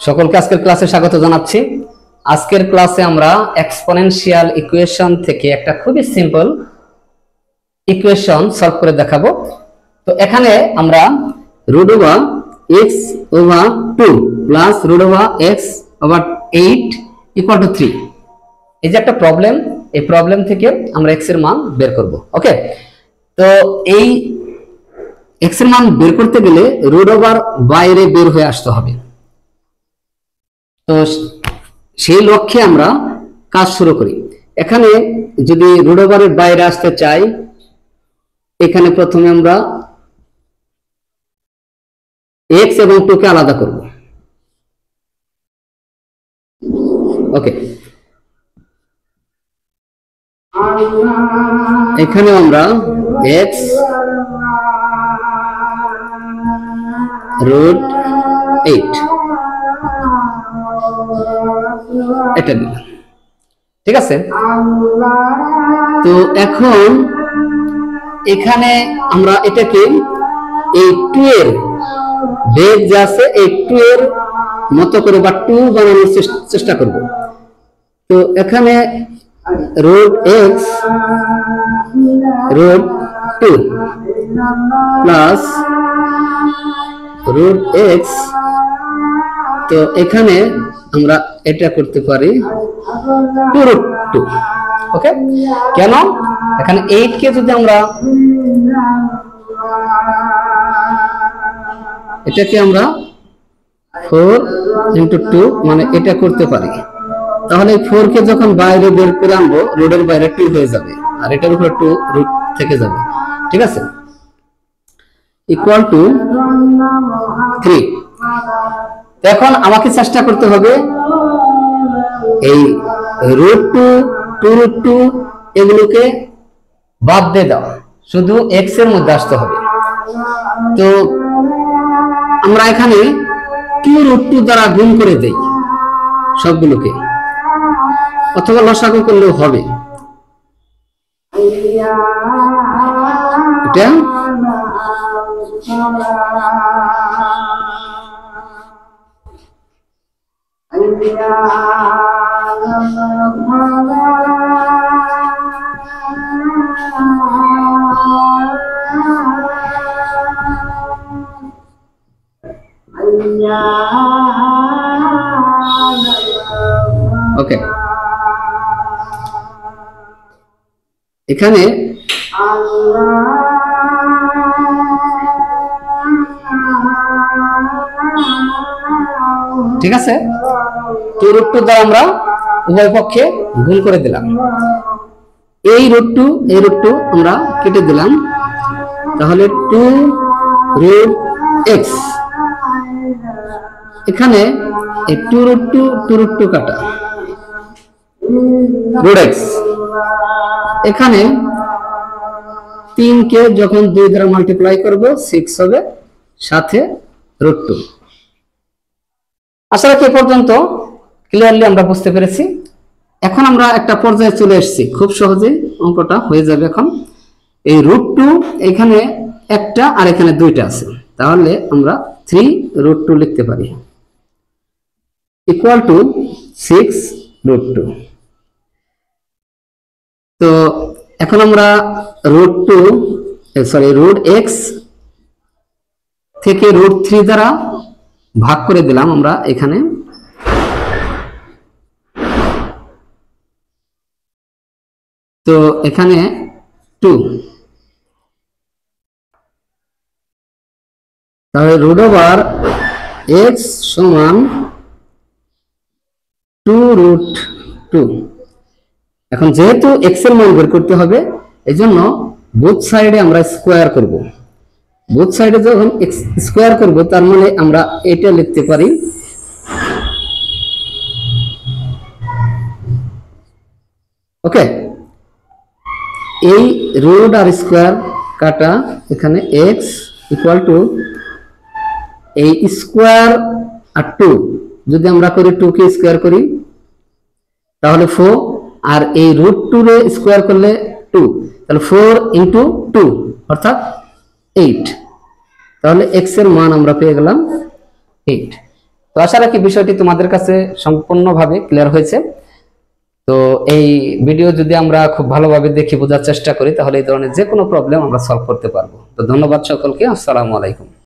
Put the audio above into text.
সকলকে আজকের ক্লাসে স্বাগত জানাচ্ছি। আজকের ক্লাসে আমরা এক্সপোনেনশিয়াল ইকুয়েশন থেকে একটা খুবই সিম্পল ইকুয়েশন সলভ করে দেখাবো। তো এখানে আমরা √(x/2 প্লাস √(x/8 = 3) এই যে একটা প্রবলেম, এই প্রবলেম থেকে আমরা x এর মান বের করব। ওকে, তো এই x এর মান বের করতে গেলে √ওভার বাইরে বের হয়ে আসতে হবে। তো সেই লক্ষ্যে আমরা কাজ শুরু করি। এখানে যদি √ওভারের বাইরে আসতে চাই, এখানে প্রথমে আমরা x এবং 2 কে আলাদা করব। ওকে, এখানে আমরা x √8 এটা দিলাম, ঠিক আছে। তো এখন এখানে আমরা এটাকে এই 2 এর বেগ যা আছে এই 2 এর মতো করে বা 2 বানানোর চেষ্টা করব। তো এখানে √(x/2 প্লাস √(x), তো এখানে আমরা এটা করতে পারি 2√2। ওকে, কেন? এখানে 8 কে যদি আমরা এটাকে আমরা 4 × 2 মানে এটা করতে পারি, তাহলে 4 কে যখন বাইরে বের করে আনবো রুটের বাইরে 2 হয়ে যাবে আর এটার উপরে 2 রুট থেকে যাবে, ঠিক আছে, = 3। এখন আমাকে চেষ্টা করতে হবে এই √2 2√2 এগুলোকে বাদ দিয়ে দাও, শুধু x এর মধ্যে আসতে হবে। তো আমরা এখানে 2√2 দ্বারা গুণ করে দেই সবগুলোকে, অথবা লসাগু করলেও হবে। এটা ওকে, এখানে ঠিক আছে, 2√2 দ্বারা আমরা উভয় পক্ষে গুণ করে দিলাম। এই √2 আমরা কেটে দিলাম, তাহলে 2√x, এখানে এই 2√2 কাটা √x, এখানে 3 কে যখন 2 দ্বারা মাল্টিপ্লাই করব 6 হবে, সাথে √2। আশা রাখি এ পর্যন্ত ক্লিয়ারলি আমরা বুঝতে পেরেছি। এখন আমরা একটা পর্যায়ে চলে এসেছি, খুব সহজেই অঙ্কটা হয়ে যাবে। এখন এই √2 এখানে একটা আর এখানে 2টা আছে, তাহলে আমরা 3√2 লিখতে পারি = 6√2। তো এখন আমরা √x থেকে √3 দ্বারা ভাগ করে দিলাম আমরা এখানে। তো এখানে 2, তাহলে √x = 2√2। এখন যেহেতু x এর মান বের করতে হবে, এই জন্য বোথ সাইডে আমরা স্কোয়ার করব। বোথ সাইডে যখন স্কোয়ার করব, তার মানে আমরা এটা লিখতে পারি ওকে, এই রুট আর স্কোয়ার কাটা, এখানে x = এই স্কোয়ার আর 2 যদি আমরা করি 2 কে স্কোয়ার করি তাহলে 4, আর এই √2 রে স্কোয়ার করলে 2, তাহলে 4 × 2 অর্থাৎ 8। তাহলে x এর মান আমরা পেয়ে গেলাম 8। তো আশা রাখি বিষয়টি তোমাদের কাছে সম্পূর্ণভাবে ক্লিয়ার হয়েছে। তো এই ভিডিও যদি আমরা খুব ভালোভাবে দেখি বোঝার চেষ্টা করি, তাহলে এই ধরনের যে কোনো প্রবলেম আমরা সলভ করতে পারবো। তো ধন্যবাদ সকলকে, আসসালামু আলাইকুম।